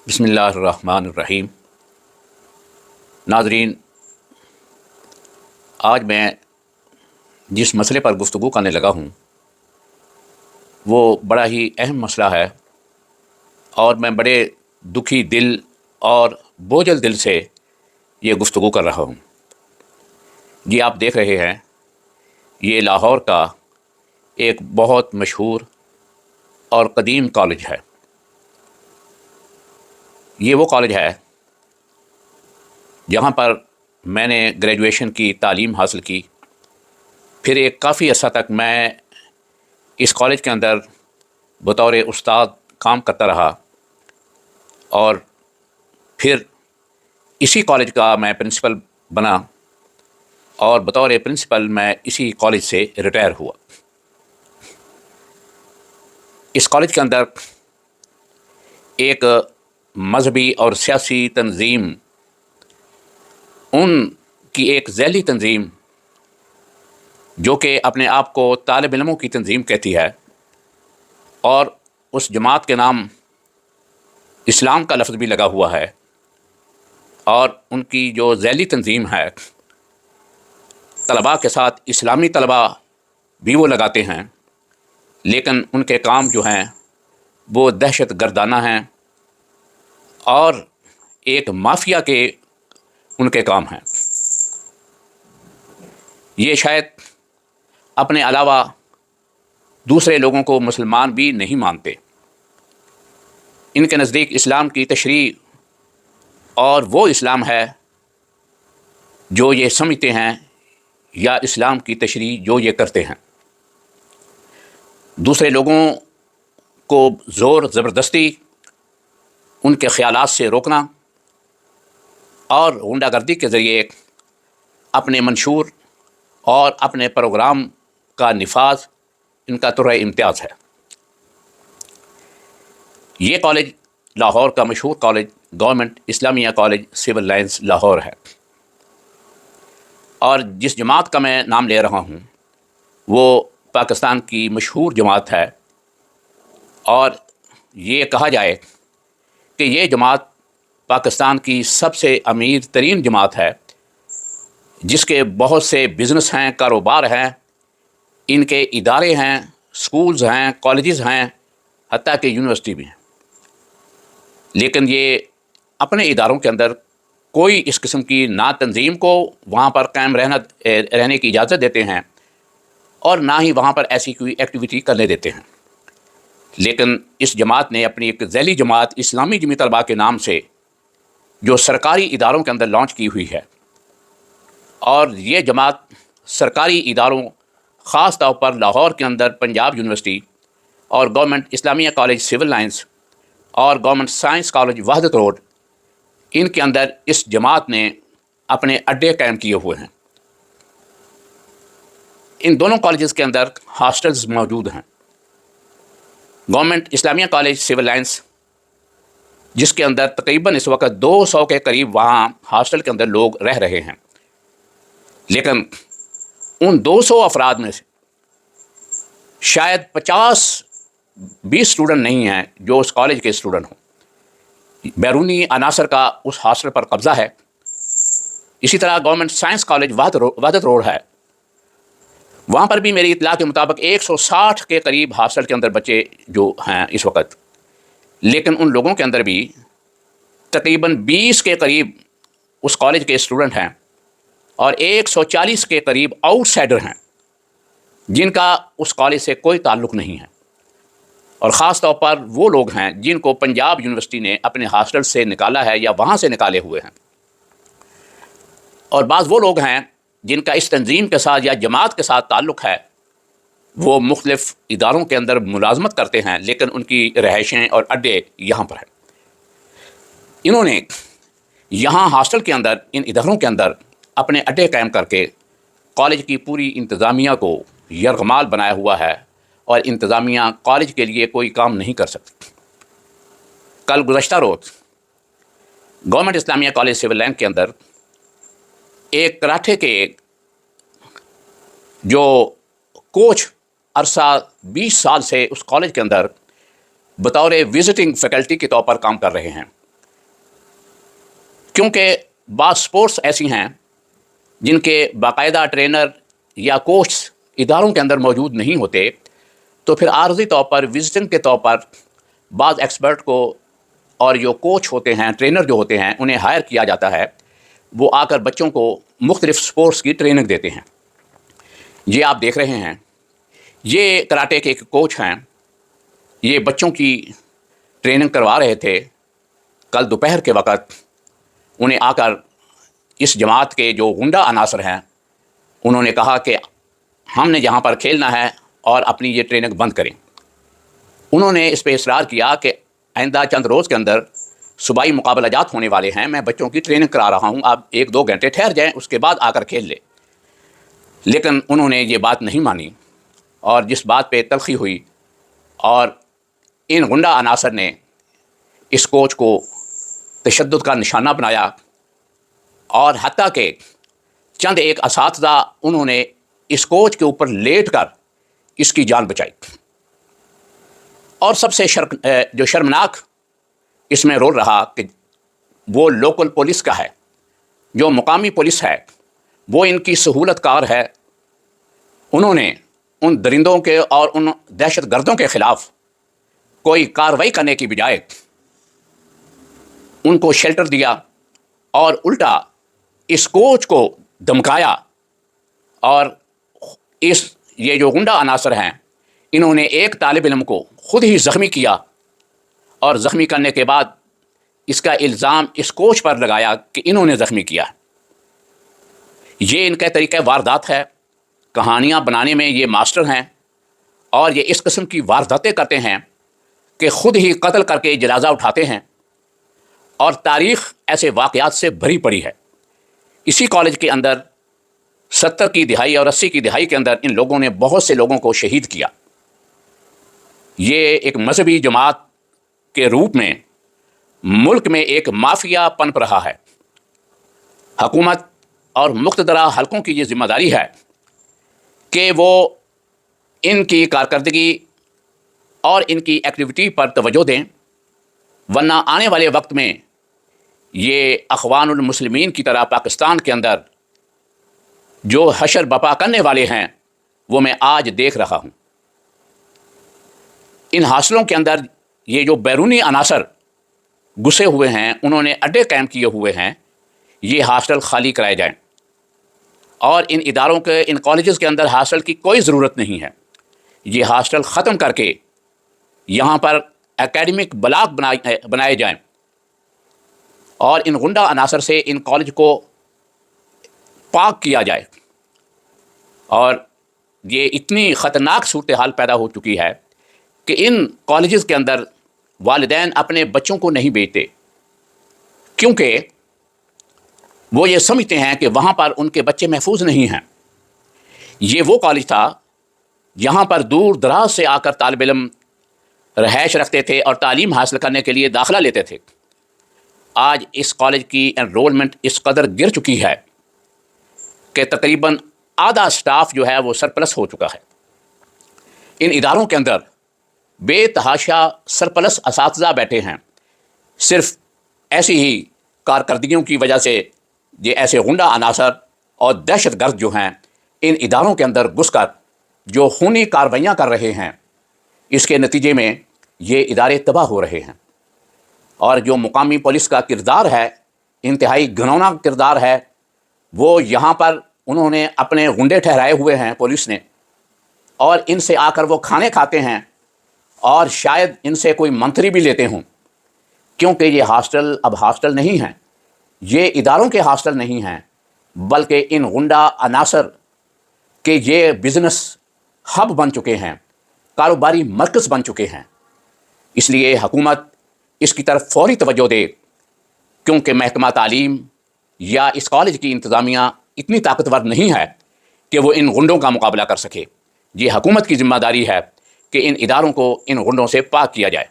بسم اللہ الرحمن الرحیم۔ ناظرین، آج میں جس مسئلے پر گفتگو کرنے لگا ہوں وہ بڑا ہی اہم مسئلہ ہے، اور میں بڑے دکھی دل اور بوجھل دل سے یہ گفتگو کر رہا ہوں۔ جی، آپ دیکھ رہے ہیں، یہ لاہور کا ایک بہت مشہور اور قدیم کالج ہے۔ یہ وہ کالج ہے جہاں پر میں نے گریجویشن کی تعلیم حاصل کی۔ پھر ایک کافی عرصہ تک میں اس کالج کے اندر بطور استاد کام کرتا رہا، اور پھر اسی کالج کا میں پرنسپل بنا، اور بطور پرنسپل میں اسی کالج سے ریٹائر ہوا۔ اس کالج کے اندر ایک مذہبی اور سیاسی تنظیم، ان کی ایک ذیلی تنظیم جو کہ اپنے آپ کو طالب علموں کی تنظیم کہتی ہے، اور اس جماعت کے نام اسلام کا لفظ بھی لگا ہوا ہے، اور ان کی جو ذیلی تنظیم ہے، طلباء کے ساتھ اسلامی طلباء بھی وہ لگاتے ہیں، لیکن ان کے کام جو ہیں وہ دہشت گردانہ ہیں، اور ایک مافیا کے ان کے کام ہیں۔ یہ شاید اپنے علاوہ دوسرے لوگوں کو مسلمان بھی نہیں مانتے۔ ان کے نزدیک اسلام کی تشریح اور وہ اسلام ہے جو یہ سمجھتے ہیں، یا اسلام کی تشریح جو یہ کرتے ہیں۔ دوسرے لوگوں کو زور زبردستی ان کے خیالات سے روکنا اور غنڈہ گردی کے ذریعے اپنے منشور اور اپنے پروگرام کا نفاذ ان کا طرح امتیاز ہے۔ یہ کالج لاہور کا مشہور کالج گورنمنٹ اسلامیہ کالج سول لائنس لاہور ہے، اور جس جماعت کا میں نام لے رہا ہوں وہ پاکستان کی مشہور جماعت ہے، اور یہ کہا جائے کہ یہ جماعت پاکستان کی سب سے امیر ترین جماعت ہے، جس کے بہت سے بزنس ہیں، کاروبار ہیں، ان کے ادارے ہیں، سکولز ہیں، کالجز ہیں، حتیٰ کہ یونیورسٹی بھی ہیں۔ لیکن یہ اپنے اداروں کے اندر کوئی اس قسم کی نہ تنظیم کو وہاں پر قائم رہنے کی اجازت دیتے ہیں، اور نہ ہی وہاں پر ایسی کوئی ایکٹیویٹی کرنے دیتے ہیں۔ لیکن اس جماعت نے اپنی ایک ذیلی جماعت اسلامی جمی طلباء کے نام سے جو سرکاری اداروں کے اندر لانچ کی ہوئی ہے، اور یہ جماعت سرکاری اداروں، خاص طور پر لاہور کے اندر پنجاب یونیورسٹی اور گورنمنٹ اسلامیہ کالج سول لائنس اور گورنمنٹ سائنس کالج وحدت روڈ، ان کے اندر اس جماعت نے اپنے اڈے قائم کیے ہوئے ہیں۔ ان دونوں کالجز کے اندر ہاسٹلز موجود ہیں۔ گورنمنٹ اسلامیہ کالج سول لائنس، جس کے اندر تقریباً اس وقت 200 کے قریب وہاں ہاسٹل کے اندر لوگ رہ رہے ہیں، لیکن ان 200 افراد میں سے شاید 50-20 اسٹوڈنٹ نہیں ہیں جو اس کالج کے اسٹوڈنٹ ہوں۔ بیرونی عناصر کا اس ہاسٹل پر قبضہ ہے۔ اسی طرح گورنمنٹ سائنس کالج وحدت روڈ ہے، وہاں پر بھی میری اطلاع کے مطابق 160 کے قریب ہاسٹل کے اندر بچے جو ہیں اس وقت، لیکن ان لوگوں کے اندر بھی تقریباً 20 کے قریب اس کالج کے اسٹوڈنٹ ہیں، اور 140 کے قریب آؤٹ سائڈر ہیں جن کا اس کالج سے کوئی تعلق نہیں ہے، اور خاص طور پر وہ لوگ ہیں جن کو پنجاب یونیورسٹی نے اپنے ہاسٹل سے نکالا ہے یا وہاں سے نکالے ہوئے ہیں، اور بعض وہ لوگ ہیں جن کا اس تنظیم کے ساتھ یا جماعت کے ساتھ تعلق ہے، وہ مختلف اداروں کے اندر ملازمت کرتے ہیں، لیکن ان کی رہائشیں اور اڈے یہاں پر ہیں۔ انہوں نے یہاں ہاسٹل کے اندر، ان اداروں کے اندر اپنے اڈے قائم کر کے کالج کی پوری انتظامیہ کو یرغمال بنایا ہوا ہے، اور انتظامیہ کالج کے لیے کوئی کام نہیں کر سکتی۔ کل گزشتہ روز گورنمنٹ اسلامیہ کالج سول لائن کے اندر ایک کراٹے کے جو کوچ عرصہ 20 سال سے اس کالج کے اندر بطور وزٹنگ فیکلٹی کے طور پر کام کر رہے ہیں، کیونکہ بعض سپورٹس ایسی ہیں جن کے باقاعدہ ٹرینر یا کوچ اداروں کے اندر موجود نہیں ہوتے، تو پھر عارضی طور پر وزٹنگ کے طور پر بعض ایکسپرٹ کو اور جو کوچ ہوتے ہیں، ٹرینر جو ہوتے ہیں، انہیں ہائر کیا جاتا ہے، وہ آ کر بچوں کو مختلف سپورٹس کی ٹریننگ دیتے ہیں۔ یہ آپ دیکھ رہے ہیں، یہ کراٹے کے ایک کوچ ہیں، یہ بچوں کی ٹریننگ کروا رہے تھے۔ کل دوپہر کے وقت انہیں آ کر اس جماعت کے جو غنڈہ عناصر ہیں انہوں نے کہا کہ ہم نے یہاں پر کھیلنا ہے اور اپنی یہ ٹریننگ بند کریں۔ انہوں نے اس پہ اصرار کیا کہ آئندہ چند روز کے اندر صوبائی مقابلہ جات ہونے والے ہیں، میں بچوں کی ٹریننگ کرا رہا ہوں، آپ 1-2 گھنٹے ٹھہر جائیں، اس کے بعد آ کر کھیل لیں۔ لیکن انہوں نے یہ بات نہیں مانی، اور جس بات پہ تلخی ہوئی اور ان غنڈہ عناصر نے اس کوچ کو تشدد کا نشانہ بنایا، اور حتیٰ کہ چند ایک اساتذہ انہوں نے اس کوچ کے اوپر لیٹ کر اس کی جان بچائی۔ اور سب سے جو شرمناک اس میں رول رہا کہ وہ لوکل پولیس کا ہے، جو مقامی پولیس ہے، وہ ان کی سہولت کار ہے۔ انہوں نے ان درندوں کے اور ان دہشت گردوں کے خلاف کوئی کارروائی کرنے کی بجائے ان کو شیلٹر دیا، اور الٹا اس کوچ کو دھمکایا، اور یہ جو غنڈہ عناصر ہیں انہوں نے ایک طالب علم کو خود ہی زخمی کیا، اور زخمی کرنے کے بعد اس کا الزام اس کوچ پر لگایا کہ انہوں نے زخمی کیا۔ یہ ان کا طریقہ واردات ہے، کہانیاں بنانے میں یہ ماسٹر ہیں، اور یہ اس قسم کی وارداتیں کرتے ہیں کہ خود ہی قتل کر کے جنازہ اٹھاتے ہیں، اور تاریخ ایسے واقعات سے بھری پڑی ہے۔ اسی کالج کے اندر 70 کی دہائی اور 80 کی دہائی کے اندر ان لوگوں نے بہت سے لوگوں کو شہید کیا۔ یہ ایک مذہبی جماعت کے روپ میں ملک میں ایک مافیا پنپ رہا ہے۔ حکومت اور مقتدرہ حلقوں کی یہ ذمہ داری ہے کہ وہ ان کی کارکردگی اور ان کی ایکٹیویٹی پر توجہ دیں، ورنہ آنے والے وقت میں یہ اخوان المسلمین کی طرح پاکستان کے اندر جو حشر بپا کرنے والے ہیں وہ میں آج دیکھ رہا ہوں۔ ان ہاسٹلوں کے اندر یہ جو بیرونی عناصر گھسے ہوئے ہیں، انہوں نے اڈے قائم کیے ہوئے ہیں، یہ ہاسٹل خالی کرائے جائیں، اور ان اداروں کے، ان کالجز کے اندر ہاسٹل کی کوئی ضرورت نہیں ہے۔ یہ ہاسٹل ختم کر کے یہاں پر اکیڈمک بلاک بنائے جائیں، اور ان غنڈہ عناصر سے ان کالج کو پاک کیا جائے۔ اور یہ اتنی خطرناک صورتحال پیدا ہو چکی ہے کہ ان کالجز کے اندر والدین اپنے بچوں کو نہیں بھیجتے، کیونکہ وہ یہ سمجھتے ہیں کہ وہاں پر ان کے بچے محفوظ نہیں ہیں۔ یہ وہ کالج تھا جہاں پر دور دراز سے آ کر طالب علم رہائش رکھتے تھے اور تعلیم حاصل کرنے کے لیے داخلہ لیتے تھے۔ آج اس کالج کی انرولمنٹ اس قدر گر چکی ہے کہ تقریباً آدھا سٹاف جو ہے وہ سرپلس ہو چکا ہے۔ ان اداروں کے اندر بے تحاشا سرپلس اساتذہ بیٹھے ہیں، صرف ایسی ہی کارکردگیوں کی وجہ سے یہ ایسے غنڈہ عناصر اور دہشت گرد جو ہیں ان اداروں کے اندر گھس کر جو خونی کارروائیاں کر رہے ہیں، اس کے نتیجے میں یہ ادارے تباہ ہو رہے ہیں۔ اور جو مقامی پولیس کا کردار ہے، انتہائی گھنونا کردار ہے، وہ یہاں پر انہوں نے اپنے غنڈے ٹھہرائے ہوئے ہیں پولیس نے، اور ان سے آ کر وہ کھانے کھاتے ہیں، اور شاید ان سے کوئی منتری بھی لیتے ہوں، کیونکہ یہ ہاسٹل اب ہاسٹل نہیں ہیں، یہ اداروں کے ہاسٹل نہیں ہیں، بلکہ ان غنڈہ عناصر کے یہ بزنس ہب بن چکے ہیں، کاروباری مرکز بن چکے ہیں۔ اس لیے حکومت اس کی طرف فوری توجہ دے، کیونکہ محکمہ تعلیم یا اس کالج کی انتظامیہ اتنی طاقتور نہیں ہے کہ وہ ان غنڈوں کا مقابلہ کر سکے۔ یہ حکومت کی ذمہ داری ہے کہ ان اداروں کو ان غنڈوں سے پاک کیا جائے۔